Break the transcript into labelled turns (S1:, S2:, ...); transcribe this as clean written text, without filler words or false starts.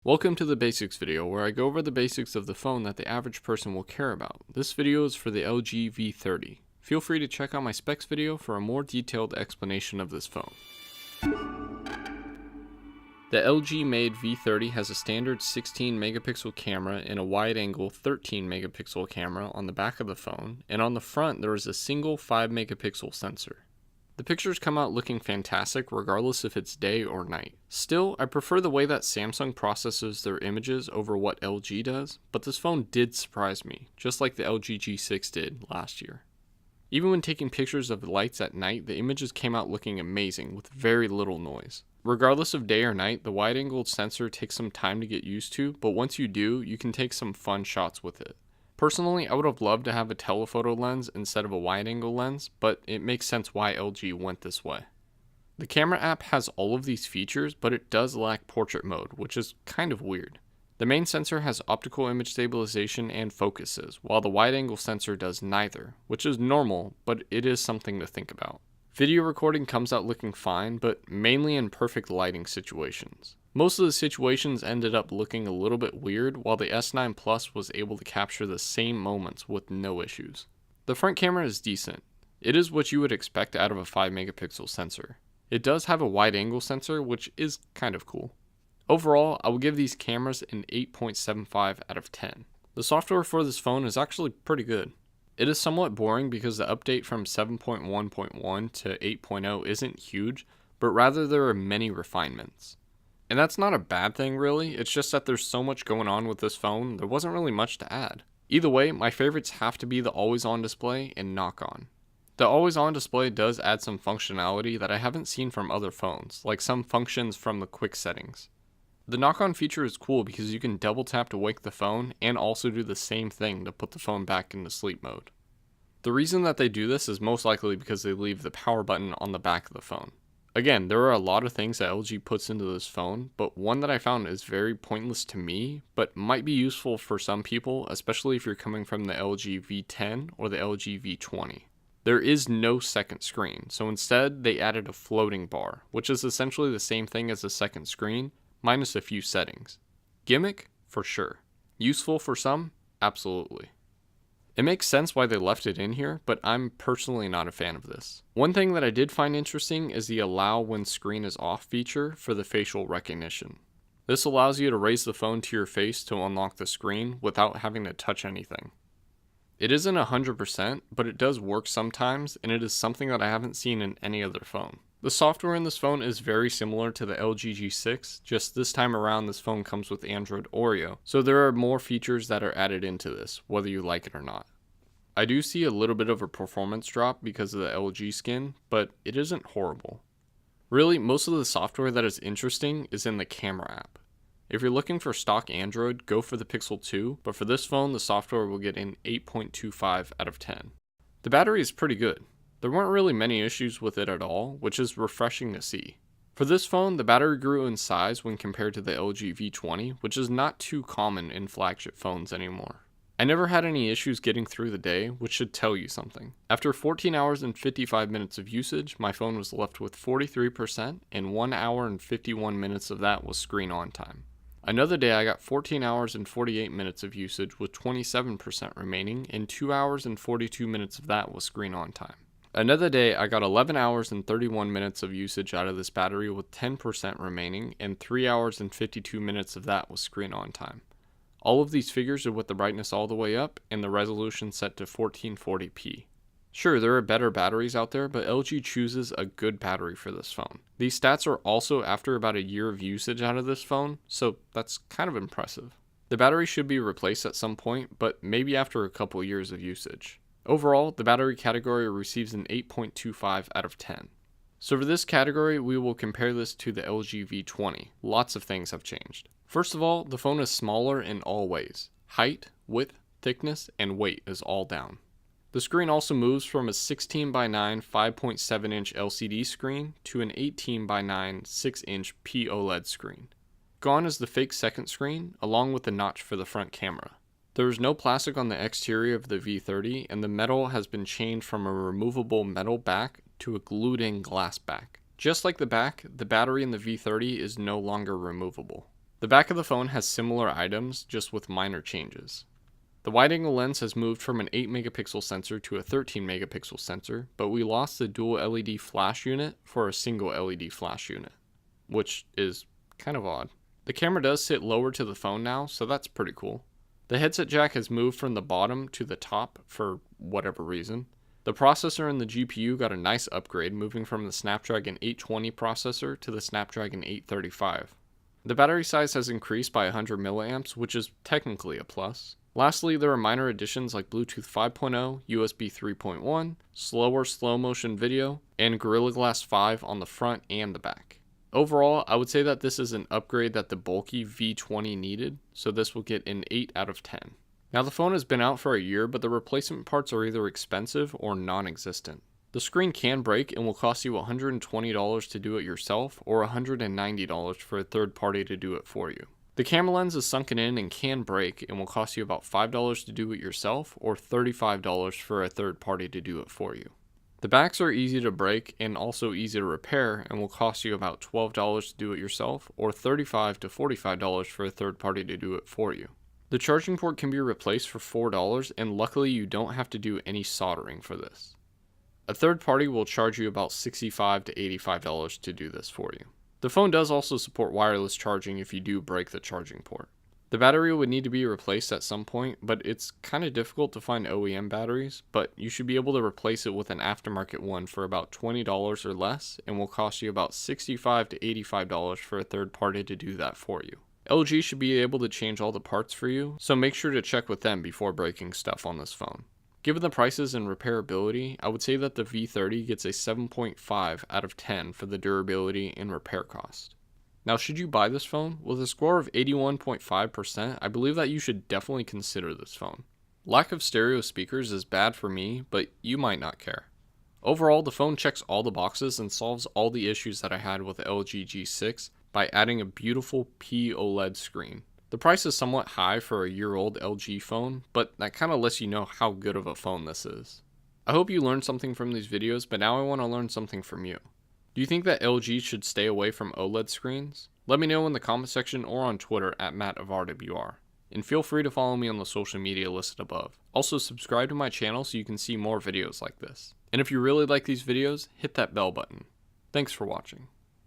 S1: Welcome to the basics video where I go over the basics of the phone that the average person will care about. This video is for the LG V30. Feel free to check out my specs video for a more detailed explanation of this phone. The LG made V30 has a standard 16 megapixel camera and a wide angle 13 megapixel camera on the back of the phone, and on the front there is a single 5 megapixel sensor. The pictures come out looking fantastic regardless if it's day or night. Still, I prefer the way that Samsung processes their images over what LG does, but this phone did surprise me, just like the LG G6 did last year. Even when taking pictures of the lights at night, the images came out looking amazing with very little noise. Regardless of day or night, the wide-angled sensor takes some time to get used to, but once you do, you can take some fun shots with it. Personally, I would have loved to have a telephoto lens instead of a wide-angle lens, but it makes sense why LG went this way. The camera app has all of these features, but it does lack portrait mode, which is kind of weird. The main sensor has optical image stabilization and focuses, while the wide-angle sensor does neither, which is normal, but it is something to think about. Video recording comes out looking fine, but mainly in perfect lighting situations. Most of the situations ended up looking a little bit weird, while the S9 Plus was able to capture the same moments with no issues. The front camera is decent. It is what you would expect out of a 5 megapixel sensor. It does have a wide angle sensor, which is kind of cool. Overall, I will give these cameras an 8.75 out of 10. The software for this phone is actually pretty good. It is somewhat boring because the update from 7.1.1 to 8.0 isn't huge, but rather there are many refinements. And that's not a bad thing really, it's just that there's so much going on with this phone, there wasn't really much to add. Either way, my favorites have to be the always on display and knock on. The always on display does add some functionality that I haven't seen from other phones, like some functions from the quick settings. The knock on feature is cool because you can double tap to wake the phone and also do the same thing to put the phone back into sleep mode. The reason that they do this is most likely because they leave the power button on the back of the phone. Again, there are a lot of things that LG puts into this phone, but one that I found is very pointless to me, but might be useful for some people, especially if you're coming from the LG V10 or the LG V20. There is no second screen, so instead they added a floating bar, which is essentially the same thing as a second screen, minus a few settings. Gimmick? For sure. Useful for some? Absolutely. It makes sense why they left it in here, but I'm personally not a fan of this. One thing that I did find interesting is the allow when screen is off feature for the facial recognition. This allows you to raise the phone to your face to unlock the screen without having to touch anything. It isn't 100%, but it does work sometimes, and it is something that I haven't seen in any other phone. The software in this phone is very similar to the LG G6, just this time around this phone comes with Android Oreo, so there are more features that are added into this, whether you like it or not. I do see a little bit of a performance drop because of the LG skin, but it isn't horrible. Really, most of the software that is interesting is in the camera app. If you're looking for stock Android, go for the Pixel 2, but for this phone, the software will get an 8.25 out of 10. The battery is pretty good. There weren't really many issues with it at all, which is refreshing to see. For this phone, the battery grew in size when compared to the LG V20, which is not too common in flagship phones anymore. I never had any issues getting through the day, which should tell you something. After 14 hours and 55 minutes of usage, my phone was left with 43%, and 1 hour and 51 minutes of that was screen on time. Another day I got 14 hours and 48 minutes of usage with 27% remaining, and 2 hours and 42 minutes of that was screen on time. Another day I got 11 hours and 31 minutes of usage out of this battery with 10% remaining, and 3 hours and 52 minutes of that was screen on time. All of these figures are with the brightness all the way up and the resolution set to 1440p. Sure, there are better batteries out there, but LG chooses a good battery for this phone. These stats are also after about a year of usage out of this phone, so that's kind of impressive. The battery should be replaced at some point, but maybe after a couple years of usage. Overall, the battery category receives an 8.25 out of 10. So for this category, we will compare this to the LG V20. Lots of things have changed. First of all, the phone is smaller in all ways. Height, width, thickness, and weight is all down. The screen also moves from a 16:9 5.7-inch LCD screen to an 18:9 6-inch POLED screen. Gone is the fake second screen, along with the notch for the front camera. There is no plastic on the exterior of the V30, and the metal has been changed from a removable metal back to a glued-in glass back. Just like the back, the battery in the V30 is no longer removable. The The back of the phone has similar items, just with minor changes. The wide-angle lens has moved from an 8 megapixel sensor to a 13 megapixel sensor, but we lost the dual LED flash unit for a single LED flash unit, which is kind of odd. The camera does sit lower to the phone now, so that's pretty cool. The headset jack has moved from the bottom to the top for whatever reason. The processor and the GPU got a nice upgrade, moving from the Snapdragon 820 processor to the Snapdragon 835. The battery size has increased by 100 milliamps, which is technically a plus. Lastly, there are minor additions like Bluetooth 5.0, USB 3.1, slower slow motion video, and Gorilla Glass 5 on the front and the back. Overall, I would say that this is an upgrade that the bulky V20 needed, so this will get an 8 out of 10. Now the phone has been out for a year, but the replacement parts are either expensive or non-existent. The screen can break and will cost you $120 to do it yourself, or $190 for a third party to do it for you. The camera lens is sunken in and can break and will cost you about $5 to do it yourself, or $35 for a third party to do it for you. The backs are easy to break and also easy to repair and will cost you about $12 to do it yourself, or $35 to $45 for a third party to do it for you. The charging port can be replaced for $4, and luckily you don't have to do any soldering for this. A third party will charge you about $65 to $85 to do this for you. The phone does also support wireless charging if you do break the charging port. The battery would need to be replaced at some point, but it's kind of difficult to find OEM batteries, but you should be able to replace it with an aftermarket one for about $20 or less, and will cost you about $65 to $85 for a third party to do that for you. LG should be able to change all the parts for you, so make sure to check with them before breaking stuff on this phone. Given the prices and repairability, I would say that the V30 gets a 7.5 out of 10 for the durability and repair cost. Now, should you buy this phone? With a score of 81.5%, I believe that you should definitely consider this phone. Lack of stereo speakers is bad for me, but you might not care. Overall, the phone checks all the boxes and solves all the issues that I had with the LG G6 by adding a beautiful P-OLED screen. The price is somewhat high for a year-old LG phone, but that kind of lets you know how good of a phone this is. I hope you learned something from these videos, but now I want to learn something from you. Do you think that LG should stay away from OLED screens? Let me know in the comment section or on Twitter at MattofRWR. And feel free to follow me on the social media listed above. Also subscribe to my channel so you can see more videos like this. And if you really like these videos, hit that bell button. Thanks for watching.